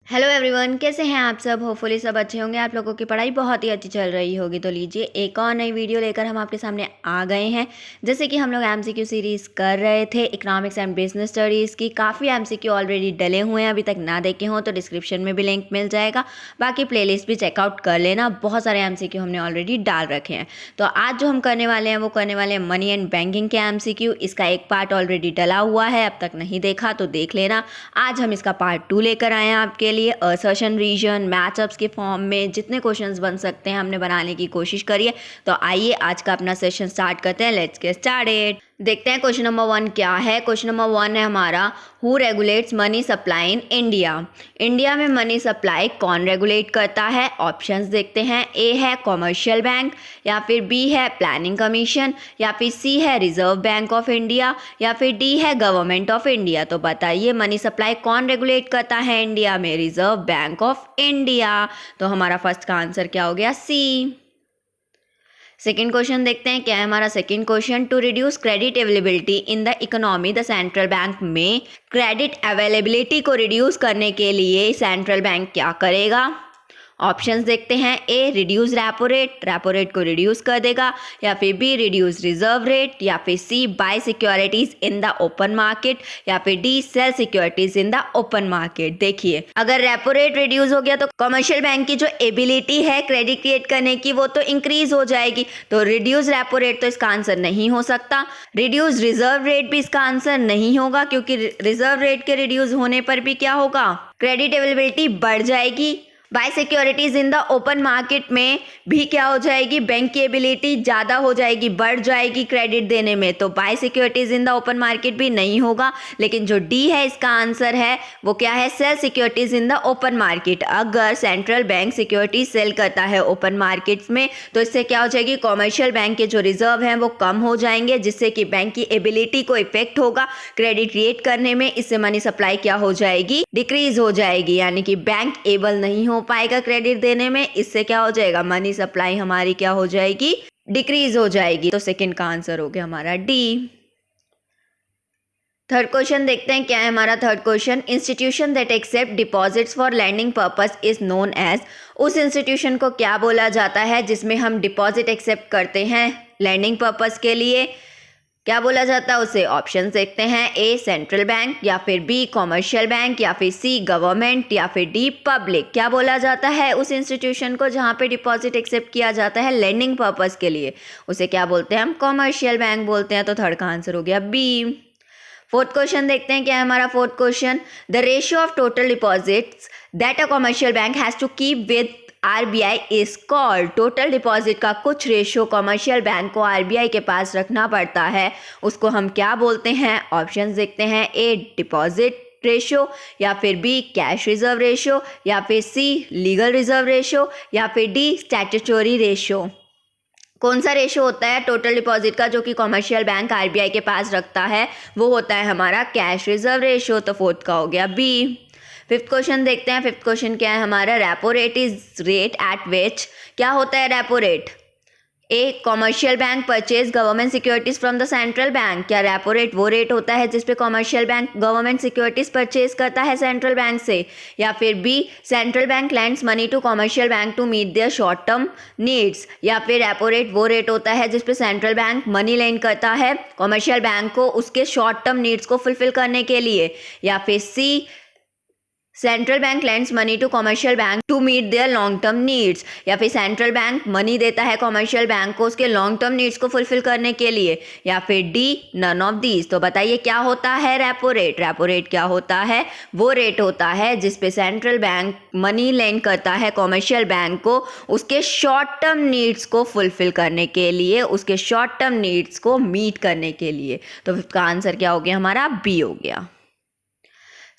Hello everyone, कैसे हैं आप सब। होपफुली सब अच्छे होंगे। आप लोगों की पढ़ाई बहुत ही अच्छी चल रही होगी। तो लीजिए एक और नई वीडियो लेकर हम आपके सामने आ गए हैं। जैसे कि हम लोग एमसीक्यू सीरीज़ कर रहे थे इकोनॉमिक्स एंड बिजनेस स्टडीज़ की। काफ़ी एमसीक्यू ऑलरेडी डले हुए हैं, अभी तक ना देखे हों तो डिस्क्रिप्शन में भी लिंक मिल जाएगा। बाकी प्लेलिस्ट भी चेकआउट कर लेना, बहुत सारे एमसीक्यू हमने ऑलरेडी डाल रखे हैं। तो आज जो हम करने वाले हैं वो करने वाले हैं मनी एंड बैंकिंग के एमसीक्यू। इसका एक पार्ट ऑलरेडी डला हुआ है, अब तक नहीं देखा तो देख लेना। आज हम इसका पार्ट 2 लेकर आए हैं आपके लिए। असर्शन रीजन मैचअप्स के फॉर्म में जितने क्वेश्चंस बन सकते हैं हमने बनाने की कोशिश करी है। तो आइए आज का अपना सेशन स्टार्ट करते हैं। Let's get started. देखते हैं क्वेश्चन नंबर 1 क्या है। क्वेश्चन नंबर 1 है हमारा, who regulates money supply in India. India में मनी सप्लाई कौन रेगुलेट करता है। ऑप्शंस देखते हैं। ए है कॉमर्शियल बैंक, या फिर बी है प्लानिंग कमीशन, या फिर सी है रिजर्व बैंक ऑफ इंडिया, या फिर डी है गवर्नमेंट ऑफ इंडिया। तो बताइए मनी सप्लाई कौन रेगुलेट करता है इंडिया में। Reserve bank of India. तो हमारा फर्स्ट का आंसर क्या हो गया, सी। सेकेंड क्वेश्चन देखते हैं क्या है हमारा second question. To reduce credit availability in the economy the central bank में क्रेडिट अवेलेबिलिटी को रिड्यूस करने के लिए सेंट्रल बैंक क्या करेगा। ऑप्शंस देखते हैं। ए रिड्यूस रेपो रेट को रिड्यूस कर देगा, या फिर बी रिड्यूस रिजर्व रेट, या फिर C buy securities in the open market, या फिर D sell securities in the open market. देखिए अगर रेपो रेट रिड्यूस हो गया तो कमर्शियल बैंक की जो एबिलिटी है क्रेडिट क्रिएट करने की वो तो इंक्रीज हो जाएगी। तो रिड्यूस रेपो रेट तो इसका आंसर नहीं हो सकता। रिड्यूस रिजर्व रेट भी इसका आंसर नहीं होगा, क्योंकि रिजर्व रेट के रिड्यूस होने पर भी क्या होगा, क्रेडिट अवेलेबिलिटी बढ़ जाएगी। Buy securities in the open market में भी क्या हो जाएगी, बैंक की एबिलिटी ज़्यादा हो जाएगी, बढ़ जाएगी क्रेडिट देने में। तो buy securities in the open market भी नहीं होगा। लेकिन जो डी है इसका आंसर है वो क्या है, sell securities in the open market. अगर सेंट्रल बैंक सिक्योरिटीज सेल करता है ओपन मार्केट्स में तो इससे क्या हो जाएगी, कॉमर्शियल बैंक के जो रिजर्व हैं वो कम हो जाएंगे, जिससे कि बैंक की एबिलिटी को इफेक्ट होगा क्रेडिट क्रिएट करने में। इससे मनी सप्लाई क्या हो जाएगी, डिक्रीज हो जाएगी, यानी कि बैंक एबल नहीं हो पाएगा क्रेडिट देने में। इससे क्या हो जाएगा, मनी सप्लाई हमारी क्या हो जाएगी, डिक्रीज हो जाएगी। तो सेकंड का आंसर हो गया हमारा डी। थर्ड क्वेश्चन देखते हैं क्या है हमारा third question. Institution that accept deposits for lending purpose is known as. उस इंस्टीट्यूशन को क्या बोला जाता है जिसमें हम डिपॉजिट एक्सेप्ट करते हैं लैंडिंग पर्पस के लिए, क्या बोला जाता है उसे। ऑप्शंस देखते हैं। ए सेंट्रल बैंक, या फिर बी कॉमर्शियल बैंक, या फिर सी गवर्नमेंट, या फिर डी पब्लिक। क्या बोला जाता है उस इंस्टीट्यूशन को जहां पे डिपॉजिट एक्सेप्ट किया जाता है लेंडिंग पर्पस के लिए, उसे क्या बोलते हैं हम, कॉमर्शियल बैंक बोलते हैं। तो थर्ड का आंसर हो गया बी। फोर्थ क्वेश्चन देखते हैं क्या है हमारा fourth question. The ratio of total deposits that a commercial bank has to keep with RBI is called. Total deposit का कुछ रेशियो कमर्शियल बैंक को आरबीआई के पास रखना पड़ता है, उसको हम क्या बोलते हैं। ऑप्शंस देखते हैं। ए डिपॉजिट रेशियो, या फिर बी कैश रिजर्व रेशियो, या फिर सी लीगल रिजर्व रेशियो, या फिर डी स्टैट्यूटरी रेशियो। कौन सा रेशियो होता है टोटल डिपॉजिट का जो कि कमर्शियल बैंक आरबीआई के पास रखता है, वो होता है हमारा कैश रिजर्व रेशियो। तो फोर्थ का हो गया बी। फिफ्थ क्वेश्चन देखते हैं। फिफ्थ क्वेश्चन क्या है हमारा, repo rate is rate at which. क्या होता है repo rate. A commercial bank purchase government securities from the central bank. क्या रेपो रेट वो रेट होता है जिसपे commercial bank government securities purchase करता है सेंट्रल बैंक से। या फिर B central bank lends money to commercial bank to meet their short term needs. या फिर रेपो रेट वो रेट होता है जिसपे सेंट्रल बैंक मनी लेंड करता है कॉमर्शियल बैंक को उसके शॉर्ट टर्म नीड्स को फुलफिल करने के लिए। या फिर C central bank lends money to commercial bank to meet their long term needs. या फिर सेंट्रल बैंक मनी देता है कॉमर्शियल बैंक को उसके लॉन्ग टर्म नीड्स को फुलफिल करने के लिए। या फिर डी नन ऑफ दीज। तो बताइए क्या होता है रेपो रेट। रेपो रेट क्या होता है, वो रेट होता है जिसपे सेंट्रल बैंक मनी लेंड करता है कॉमर्शियल बैंक को उसके शॉर्ट टर्म नीड्स को फुलफिल करने के लिए, उसके शॉर्ट टर्म नीड्स को मीट करने के लिए। तो इसका आंसर क्या हो गया हमारा, बी हो गया।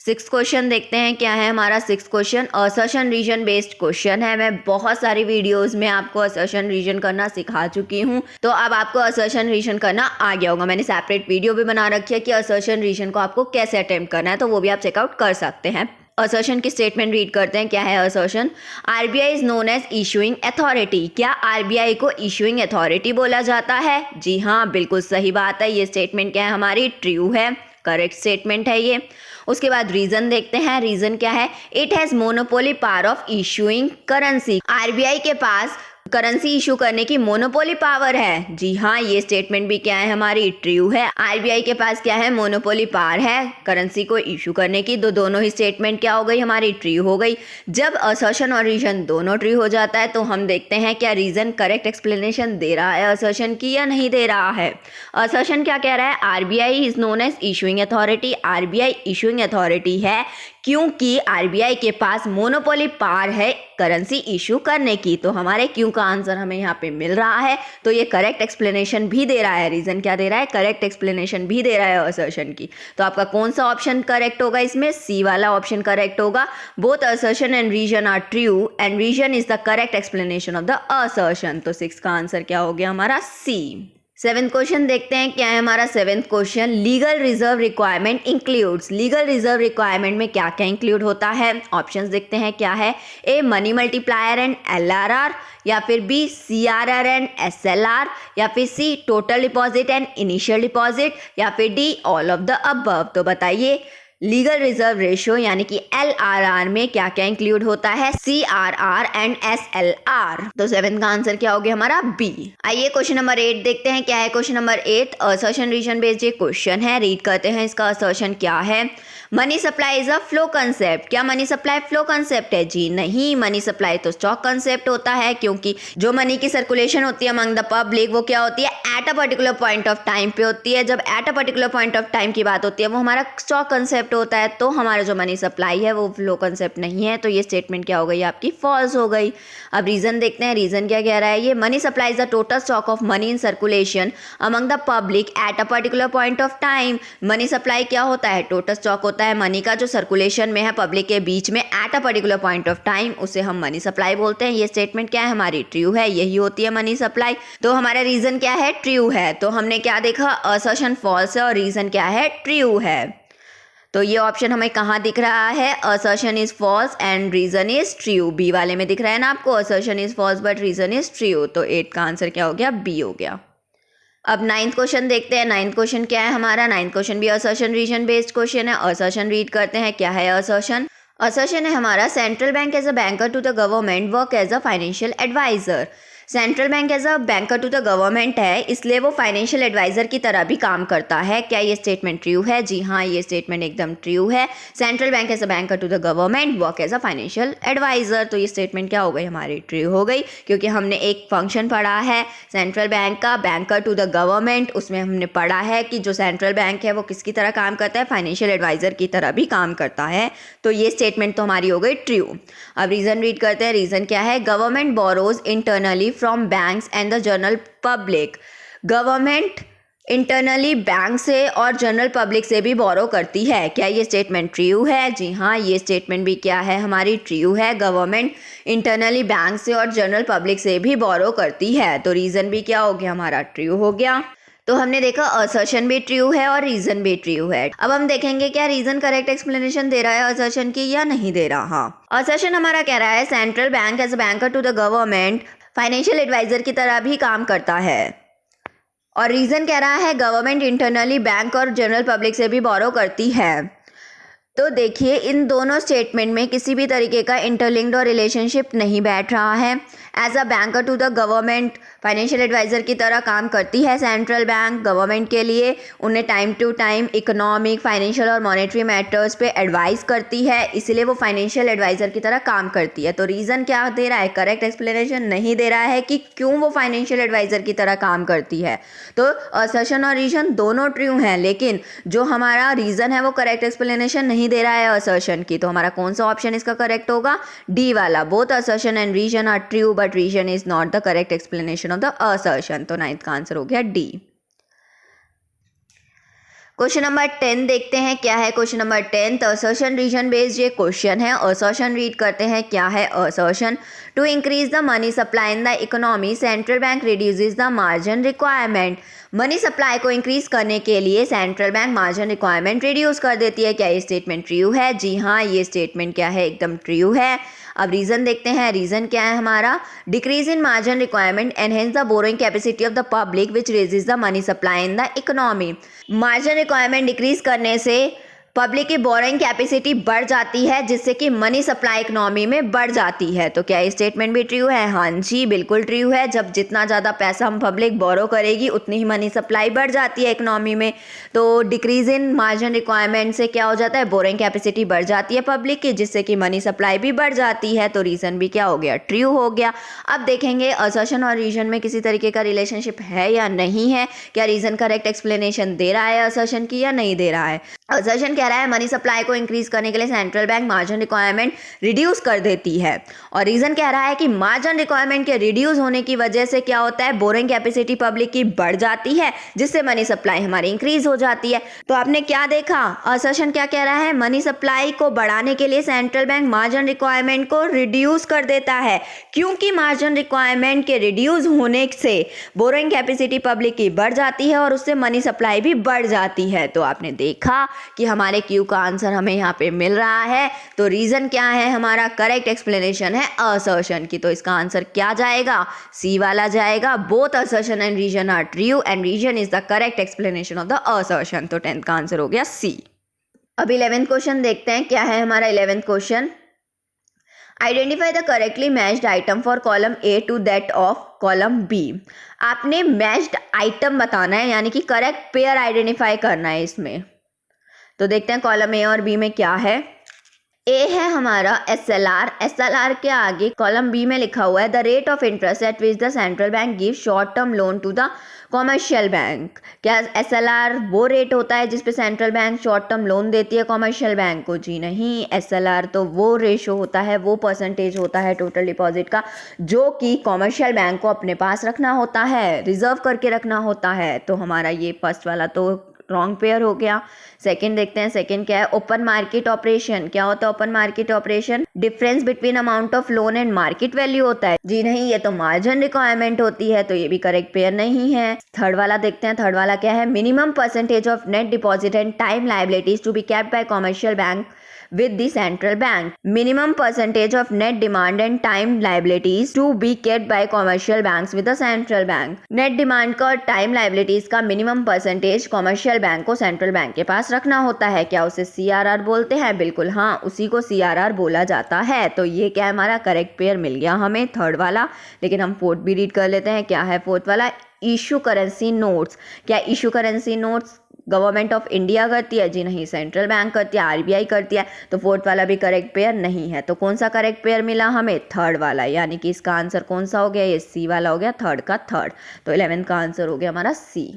सिक्स क्वेश्चन देखते हैं क्या है हमारा six question. Assertion reason based question है। मैं बहुत सारी वीडियोस में आपको असर्शन रीजन करना सिखा चुकी हूँ, तो अब आपको असर्शन रीजन करना आ गया होगा। मैंने सेपरेट वीडियो भी बना रखी है कि असर्शन रीजन को आपको कैसे अटेम्प्ट करना है, तो वो भी आप चेकआउट कर सकते हैं। असर्शन की स्टेटमेंट रीड करते हैं क्या है assertion. RBI is known as issuing authority. क्या आरबीआई को इशूइंग अथॉरिटी बोला जाता है। जी हाँ, बिल्कुल सही बात है। ये स्टेटमेंट क्या है हमारी, ट्रू है। करेक्ट स्टेटमेंट है ये। उसके बाद रीजन देखते हैं, रीजन क्या है, it has monopoly power of issuing currency, RBI के पास करेंसी इशू करने की मोनोपोली पावर है। जी हाँ, ये स्टेटमेंट भी क्या है हमारी ट्रू है, आरबीआई के पास क्या है मोनोपोली पावर है करेंसी को इशू करने की। दोनों ही स्टेटमेंट क्या हो गई हमारी ट्रू हो गई। जब असर्शन और रीजन दोनों ट्रू हो जाता है तो हम देखते हैं क्या रीजन करेक्ट एक्सप्लेनेशन दे रहा है असर्शन की या नहीं दे रहा है। असर्शन क्या कह रहा है, RBI is known as issuing authority, RBI issuing authority है क्योंकि आरबीआई के पास मोनोपोली पावर है करेंसी इशू करने की। तो हमारे क्यों का आंसर हमें यहाँ पे मिल रहा है। तो ये करेक्ट एक्सप्लेनेशन भी दे रहा है, रीजन क्या दे रहा है, करेक्ट एक्सप्लेनेशन भी दे रहा है असर्शन की। तो आपका कौन सा ऑप्शन करेक्ट होगा इसमें, सी वाला ऑप्शन करेक्ट होगा। Both assertion and reason are true and reason is the correct explanation of the assertion. तो 6 का आंसर क्या हो गया हमारा, सी। 7th क्वेश्चन देखते हैं क्या है हमारा 7th question, legal reserve requirement includes, legal reserve requirement में क्या क्या इंक्लूड होता है। ऑप्शंस देखते हैं क्या है, A money multiplier and LRR, या फिर बी सीआरआर एंड एसएलआर, या फिर C total deposit and initial deposit, या फिर D all of the above. तो बताइए लीगल रिजर्व रेशियो यानी कि एलआरआर में क्या क्या इंक्लूड होता है, सीआरआर एंड एसएलआर। तो 7th का आंसर क्या हो गया हमारा, बी। आइए क्वेश्चन नंबर 8 देखते हैं क्या है question number 8, assertion reason based ये क्वेश्चन है, रीड करते हैं इसका असर्शन क्या है। Money supply is a flow concept, क्या मनी सप्लाई फ्लो कंसेप्ट है, जी नहीं, मनी सप्लाई तो स्टॉक कंसेप्ट होता है क्योंकि जो मनी की सर्कुलेशन होती है अमंग द पब्लिक वो क्या होती है, at a particular point of time पे होती है। जब at a particular point of time की बात होती है वो हमारा स्टॉक कंसेप्ट होता है, तो हमारा जो मनी सप्लाई है वो फ्लो कंसेप्ट नहीं है। तो ये स्टेटमेंट क्या हो गई आपकी, फॉल्स हो गई। अब रीजन देखते हैं, रीजन क्या कह रहा है ये, money supply is the total stock of money in circulation among the public at a particular point of time. Money supply क्या होता है, टोटल स्टॉक होता है मनी का जो सर्कुलेशन में है पब्लिक के बीच में at a particular point of time, उसे हम मनी सप्लाई बोलते हैं। ये स्टेटमेंट क्या है हमारी, ट्रू है, यही होती है मनी सप्लाई। तो हमारा रीजन क्या है, ट्रू है। तो हमने क्या देखा, असर्शन फॉल्स है और रीजन क्या है, ट्रू है। तो ये ऑप्शन हमें कहाँ दिख रहा है, assertion is false and reason is true, B वाले में दिख रहा है ना आपको, assertion is false but reason is true. तो 8 का आंसर क्या हो गया, बी हो गया। अब 9th क्वेश्चन देखते हैं, 9th क्वेश्चन क्या है हमारा, 9th क्वेश्चन भी असर्शन रीजन बेस्ड क्वेश्चन है। असर्शन रीड करते हैं क्या है असर्शन। असर्शन है हमारा, central bank as a banker to the government work as a financial adviser. Central bank as a banker to the government है, इसलिए वो फाइनेंशियल एडवाइजर की तरह भी काम करता है। क्या ये स्टेटमेंट ट्रू है, जी हाँ, ये स्टेटमेंट एकदम ट्रू है। Central bank as a banker to the government work as a financial adviser. तो ये स्टेटमेंट क्या हो गई हमारी, ट्रू हो गई, क्योंकि हमने एक फंक्शन पढ़ा है सेंट्रल बैंक का, बैंकर टू द गवर्नमेंट, उसमें हमने पढ़ा है कि जो सेंट्रल बैंक है वो किसकी तरह काम करता है, फाइनेंशियल एडवाइजर की तरह भी काम करता है। तो ये स्टेटमेंट तो हमारी हो गई ट्रू। अब रीजन रीड करते हैं, रीजन क्या है, government borrows internally from banks and the general public. Government internally bank से और जनरल पब्लिक से भी बोरो करती है। क्या ये स्टेटमेंट ट्रू है, जी हाँ, ये स्टेटमेंट भी क्या है हमारी, ट्रू है। गवर्नमेंट इंटरनली बैंक से और जनरल पब्लिक से भी बोरो करती है। तो रीजन भी क्या हो गया हमारा, ट्रू हो गया। तो हमने देखा असर्शन भी ट्रू है और रीजन भी ट्रू है। अब हम देखेंगे क्या रीजन करेक्ट एक्सप्लेनेशन दे रहा है असर्शन की या नहीं दे रहा। असर्शन हमारा कह रहा है central bank as a banker to the government financial adviser की तरह भी काम करता है, और रीजन कह रहा है गवर्नमेंट इंटरनली बैंक और जनरल पब्लिक से भी बोरो करती है। तो देखिए इन दोनों स्टेटमेंट में किसी भी तरीके का इंटरलिंक्ड और रिलेशनशिप नहीं बैठ रहा है। As a banker to the government financial adviser की तरह काम करती है सेंट्रल बैंक गवर्नमेंट के लिए, उन्हें time to time economic, financial और मॉनेटरी मैटर्स पे एडवाइस करती है, इसलिए वो फाइनेंशियल एडवाइज़र की तरह काम करती है। तो रीज़न क्या दे रहा है, करेक्ट एक्सप्लेनेशन नहीं दे रहा है कि क्यों वो फाइनेंशियल एडवाइज़र की तरह काम करती है। तो असर्शन और रीजन दोनों ट्रू हैं, लेकिन जो हमारा रीज़न है वो करेक्ट एक्सप्लेनेशन नहीं दे रहा है असर्शन की। तो हमारा कौन सा ऑप्शन इसका करेक्ट होगा, डी वाला। Both assertion and reason are true but reason is not the correct explanation of the assertion. तो 9th का आंसर हो गया डी। क्वेश्चन नंबर 10 देखते हैं क्या है question number 10। Assertion reason based ये क्वेश्चन है। असर्शन रीड करते हैं क्या है assertion. To increase the money supply in the economy central bank reduces the margin requirement. Money supply को इंक्रीज करने के लिए central bank margin requirement reduce कर देती है। क्या ये स्टेटमेंट ट्रू है? जी हाँ, ये स्टेटमेंट क्या है, एकदम ट्रू है। अब रीज़न देखते हैं, रीज़न क्या है हमारा, decrease in margin requirement enhance the borrowing capacity of the public which raises the money supply in the economy. Margin requirement decrease करने से पब्लिक की बोरोइंग कैपेसिटी बढ़ जाती है, जिससे कि मनी सप्लाई इकोनॉमी में बढ़ जाती है। तो क्या ये स्टेटमेंट भी ट्रू है? हाँ जी, बिल्कुल ट्रू है। जब जितना ज़्यादा पैसा हम पब्लिक बोरो करेगी उतनी ही मनी सप्लाई बढ़ जाती है इकोनॉमी में। तो डिक्रीज इन मार्जिन रिक्वायरमेंट से क्या हो जाता है, बोरोइंग कैपेसिटी बढ़ जाती है पब्लिक की, जिससे कि मनी सप्लाई भी बढ़ जाती है। तो रीज़न भी क्या हो गया, ट्रू हो गया। अब देखेंगे असर्शन और रीजन में किसी तरीके का रिलेशनशिप है या नहीं है, क्या रीज़न करेक्ट एक्सप्लेनेशन दे रहा है असर्शन की या नहीं दे रहा है। असर्शन कह रहा है मनी सप्लाई को इंक्रीज करने के लिए central bank margin requirement reduce कर देती है, और रीजन कह रहा है कि मार्जिन रिक्वायरमेंट के रिड्यूस होने की वजह से क्या होता है, बोरिंग कैपेसिटी पब्लिक की बढ़ जाती है, जिससे मनी सप्लाई हमारी इंक्रीज हो जाती है। तो आपने क्या देखा, असर्शन क्या कह रहा है, मनी सप्लाई को बढ़ाने के लिए सेंट्रल बैंक मार्जिन रिक्वायरमेंट को रिड्यूस कर देता है, क्योंकि मार्जिन रिक्वायरमेंट के रिड्यूस होने से बोरिंग कैपेसिटी पब्लिक की बढ़ जाती है और उससे मनी सप्लाई भी बढ़ जाती है। तो आपने देखा कि हमारे क्यू का आंसर हमें यहाँ पे मिल रहा है। तो रीजन क्या है हमारा, करेक्ट एक्सप्लेनेशन है असर्शन की। तो इसका आंसर क्या जाएगा, सी वाला जाएगा। Both assertion and reason are true and reason is the correct explanation of the assertion. तो 10th का आंसर हो गया सी। अब 11th क्वेश्चन देखते हैं, क्या है हमारा 11th question. Identify the correctly matched item for column A to that of column B. आपने मैच्ड आइटम बताना है, यानी कि करेक्ट पेयर आइडेंटिफाई करना है इसमें। तो देखते हैं कॉलम ए और बी में क्या है। ए है हमारा एसएलआर, एसएलआर के आगे कॉलम बी में लिखा हुआ है the rate of interest at which the central bank give short term loan to the commercial bank. क्या एसएलआर वो रेट होता है जिस पे central bank short term loan देती है कॉमर्शियल बैंक को? जी नहीं, एसएलआर तो वो रेशो होता है, वो परसेंटेज होता है टोटल डिपॉजिट का, जो कि कॉमर्शियल बैंक को अपने पास रखना होता है, रिजर्व करके रखना होता है। तो हमारा ये फर्स्ट वाला तो रॉन्ग पेयर हो गया। सेकंड देखते हैं, सेकंड क्या है, ओपन मार्केट ऑपरेशन। क्या होता है open market operation? Difference between amount of loan and market value होता है। जी नहीं, ये तो मार्जिन रिक्वायरमेंट होती है, तो ये भी करेक्ट पेयर नहीं है। थर्ड वाला देखते हैं, थर्ड वाला क्या है, minimum percentage of net deposit and time liabilities to be kept by commercial bank with the central bank. Minimum percentage of net demand and time liabilities to be kept by commercial banks with the central bank. Net demand का और time liabilities का minimum percentage commercial bank को central bank के पास रखना होता है। क्या उसे CRR बोलते हैं? बिल्कुल हाँ, उसी को CRR बोला जाता है। तो ये क्या है हमारा करेक्ट पेयर मिल गया हमें, थर्ड वाला। लेकिन हम फोर्थ भी रीड कर लेते हैं, क्या है फोर्थ वाला, इशू करेंसी नोट्स। क्या issue currency notes government of India करती है? जी नहीं, सेंट्रल बैंक करती है, आरबीआई करती है। तो फोर्थ वाला भी करेक्ट पेयर नहीं है। तो कौन सा करेक्ट पेयर मिला हमें? थर्ड वाला, यानी कि इसका आंसर कौन सा हो गया, ये सी वाला हो गया, थर्ड का थर्ड। तो 11th का आंसर हो गया हमारा सी।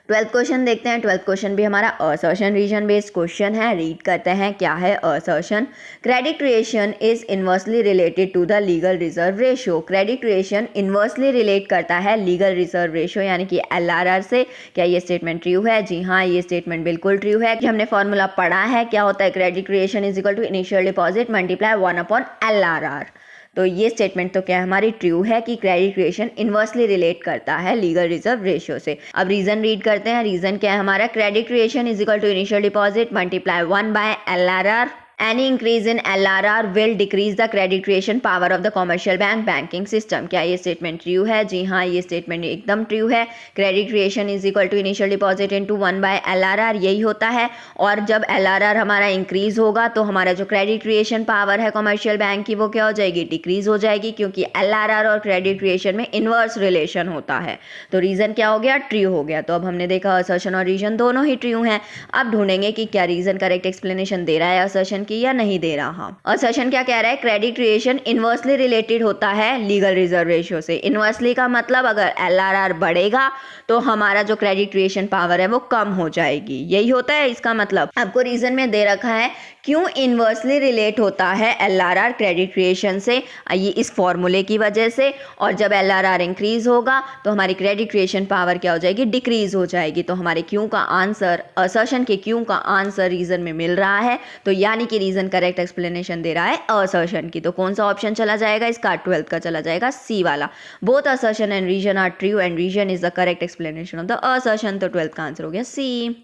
12th क्वेश्चन देखते हैं। 12th क्वेश्चन भी हमारा असर्शन रीजन बेस्ड क्वेश्चन है। रीड करते हैं, क्या है assertion. Credit creation is inversely related to the legal reserve ratio. Credit creation inversely relate करता है लीगल रिजर्व रेशियो यानी कि एलआरआर से। क्या ये स्टेटमेंट ट्रू है? जी हाँ, ये स्टेटमेंट बिल्कुल ट्रू है। हमने फॉर्मूला पढ़ा है, क्या होता है, credit creation is equal to initial deposit multiply 1/LRR। तो ये स्टेटमेंट तो क्या हमारी ट्रू है कि क्रेडिट क्रिएशन इनवर्सली रिलेट करता है लीगल रिजर्व रेशियो से। अब रीजन रीड करते हैं। रीजन क्या है हमारा, credit creation is equal to initial deposit multiply 1/LRR। Any increase in LRR will decrease the credit creation power of the commercial banking system. क्या ये स्टेटमेंट ट्रू है? जी हाँ, ये स्टेटमेंट एकदम ट्रू है। Credit creation is equal to initial deposit into 1/LRR, यही होता है। और जब LRR हमारा इंक्रीज होगा तो हमारा जो क्रेडिट क्रिएशन पावर है कमर्शियल बैंक की वो क्या हो जाएगी, डिक्रीज हो जाएगी, क्योंकि LRR और क्रेडिट क्रिएशन में इनवर्स रिलेशन होता है। तो रीजन क्या हो गया, ट्रू हो गया। तो अब हमने देखा असर्शन और रीजन दोनों ही ट्रू हैं। अब ढूंढेंगे कि क्या रीजन करेक्ट एक्सप्लेनेशन दे रहा है असर्शन की या नहीं दे रहा। असर्शन क्या कह रहा है, क्रेडिट क्रिएशन इनवर्सली रिलेटेड होता है लीगल रिजर्व रेशियो से। इनवर्सली का मतलब अगर एलआरआर बढ़ेगा तो हमारा जो क्रेडिट क्रिएशन पावर है वो कम हो जाएगी, यही होता है इसका मतलब। आपको रीजन में दे रखा है क्यों इनवर्सली रिलेट होता है एलआरआर क्रेडिट क्रिएशन से, ये इस फॉर्मूले की वजह से। और जब एलआरआर इंक्रीज होगा तो हमारी क्रेडिट क्रिएशन पावर क्या हो जाएगी, डिक्रीज हो जाएगी। तो हमारे क्यों का आंसर, असर्शन के क्यों का आंसर रीजन में मिल रहा है। तो यानी कि रीजन करेक्ट एक्सप्लेनेशन दे रहा है असर्शन की। तो कौन सा ऑप्शन चला जाएगा इसका, 12th का चला जाएगा सी वाला। Both assertion and reason are true and reason is the correct explanation of the assertion. तो 12th का आंसर हो गया सी।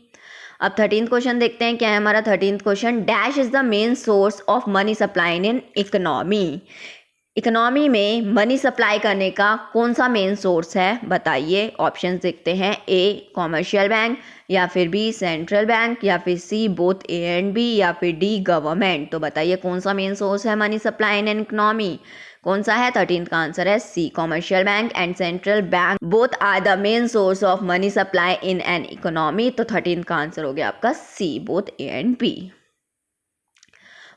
अब 13th क्वेश्चन देखते हैं क्या है हमारा 13th question. Dash is the main source of money supply in economy. Economy में मनी सप्लाई करने का कौन सा मेन सोर्स है बताइए। ऑप्शंस देखते हैं, ए कॉमर्शियल बैंक, या फिर बी सेंट्रल बैंक, या फिर C both A and B, या फिर डी गवर्नमेंट। तो बताइए कौन सा मेन सोर्स है मनी सप्लाई इन इकोनॉमी, कौन सा है। 13th का आंसर है C commercial bank and central bank both are the main source of money supply in an economy. तो 13th का आंसर हो गया आपका C both A and B.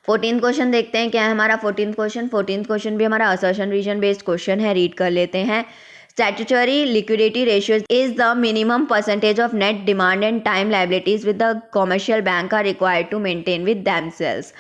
14th question देखते हैं क्या है हमारा 14th क्वेश्चन। 14th क्वेश्चन भी हमारा असर्शन रीजन बेस्ड क्वेश्चन है, रीड कर लेते हैं। Statutory liquidity ratio is the minimum percentage of net demand and time liabilities with the commercial bank are required to maintain with themselves.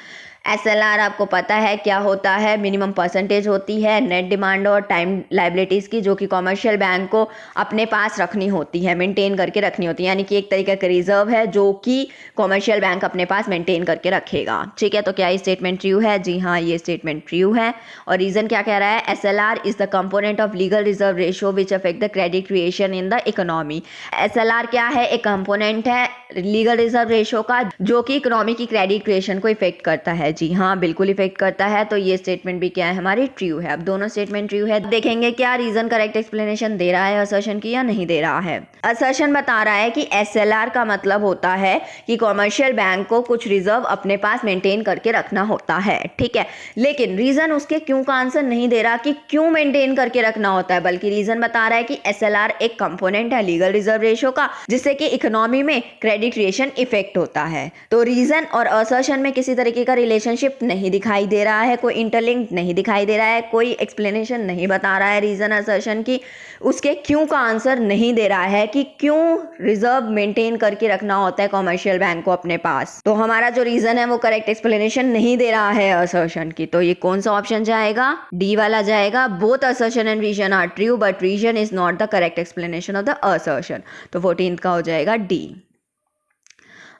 SLR आपको पता है क्या होता है, मिनिमम परसेंटेज होती है नेट डिमांड और टाइम लायबिलिटीज़ की, जो कि कॉमर्शियल बैंक को अपने पास रखनी होती है, मेंटेन करके रखनी होती है, यानी कि एक तरीके का रिजर्व है जो कि कॉमर्शियल बैंक अपने पास मेंटेन करके रखेगा। ठीक है, तो क्या ये स्टेटमेंट ट्रू है? जी हाँ, ये स्टेटमेंट ट्रू है। और रीज़न क्या कह रहा है? SLR is the component of legal reserve ratio which affect the credit creation in the economy. SLR क्या है? एक कंपोनेंट है लीगल रिजर्व रेशियो का जो कि इकोनॉमी की क्रेडिट क्रिएशन को इफेक्ट करता है। जी हाँ, बिल्कुल इफेक्ट करता है। तो ये स्टेटमेंट भी क्या है हमारी? ट्रू है। अब दोनों स्टेटमेंट ट्रू है। देखेंगे क्या रीजन करेक्ट एक्सप्लेनेशन दे रहा है असर्शन की या नहीं दे रहा है। असर्शन बता रहा है कि SLR का मतलब होता है कि कॉमर्शियल बैंक को कुछ रिजर्व अपने पास मेंटेन करके रखना होता है। ठीक है, लेकिन रीजन उसके क्यों का आंसर नहीं दे रहा कि क्यों मेंटेन करके रखना होता है, बल्कि रीजन बता रहा है कि SLR एक कंपोनेंट है लीगल रिजर्व रेशियो का, जिससे कि इकोनॉमी में क्रेडिट क्रिएशन इफेक्ट होता है। तो रीजन और असर्शन में किसी तरीके का रिलेशनशिप नहीं दिखाई दे रहा है, कोई इंटरलिंक नहीं दिखाई दे रहा है, कोई एक्सप्लेनेशन नहीं बता रहा है रीजन असर्शन की, उसके क्यों का आंसर नहीं दे रहा है कि क्यों रिजर्व मेंटेन करके रखना होता है कॉमर्शियल बैंक को अपने पास। तो हमारा जो रीजन है वो करेक्ट एक्सप्लेनेशन नहीं दे रहा है असर्शन की। तो ये कौन सा ऑप्शन जाएगा? डी वाला जाएगा। Both assertion and reason are true but reason is not the correct explanation of the assertion. तो 14th का हो जाएगा डी।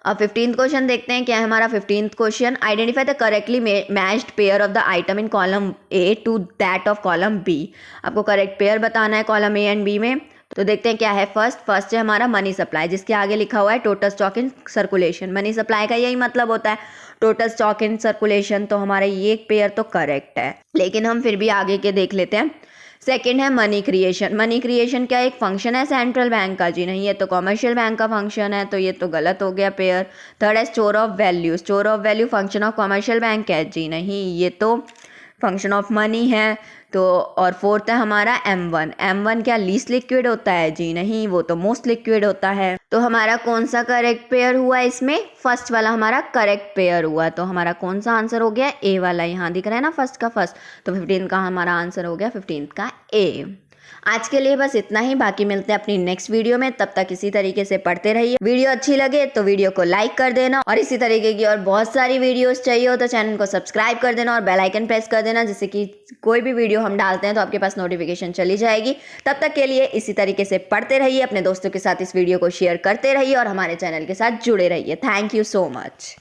अब 15th क्वेश्चन देखते हैं क्या है हमारा 15th question. Identify the correctly matched pair of the item in column A to that of column B. आपको करेक्ट पेयर बताना है कॉलम ए एंड बी में। तो देखते हैं क्या है। फर्स्ट है हमारा मनी सप्लाई, जिसके आगे लिखा हुआ है total stock in circulation. Money supply का यही मतलब होता है, टोटल स्टॉक इन सर्कुलेशन। तो हमारा ये पेयर तो करेक्ट है, लेकिन हम फिर भी आगे के देख लेते हैं। सेकंड है मनी क्रिएशन। मनी क्रिएशन क्या एक फंक्शन है सेंट्रल बैंक का? जी नहीं, ये तो कॉमर्शियल बैंक का फंक्शन है, तो ये तो गलत हो गया पेयर। थर्ड है store of value. Store of value function of commercial bank है? जी नहीं, ये तो फंक्शन ऑफ मनी है। तो और फोर्थ है हमारा M1 क्या लीस्ट लिक्विड होता है? जी नहीं, वो तो मोस्ट लिक्विड होता है। तो हमारा कौन सा करेक्ट पेयर हुआ इसमें? फर्स्ट वाला हमारा करेक्ट पेयर हुआ। तो हमारा कौन सा आंसर हो गया? ए वाला। यहाँ दिख रहा है ना फर्स्ट का फर्स्ट। तो 15th का हमारा आंसर हो गया 15th का ए। आज के लिए बस इतना ही, बाकी मिलते हैं अपनी नेक्स्ट वीडियो में। तब तक इसी तरीके से पढ़ते रहिए। वीडियो अच्छी लगे तो वीडियो को लाइक कर देना, और इसी तरीके की और बहुत सारी वीडियोस चाहिए हो तो चैनल को सब्सक्राइब कर देना और बेल आइकन प्रेस कर देना, जिससे कि कोई भी वीडियो हम डालते हैं तो आपके पास नोटिफिकेशन चली जाएगी। तब तक के लिए इसी तरीके से पढ़ते रहिए, अपने दोस्तों के साथ इस वीडियो को शेयर करते रहिए और हमारे चैनल के साथ जुड़े रहिए। Thank you so much.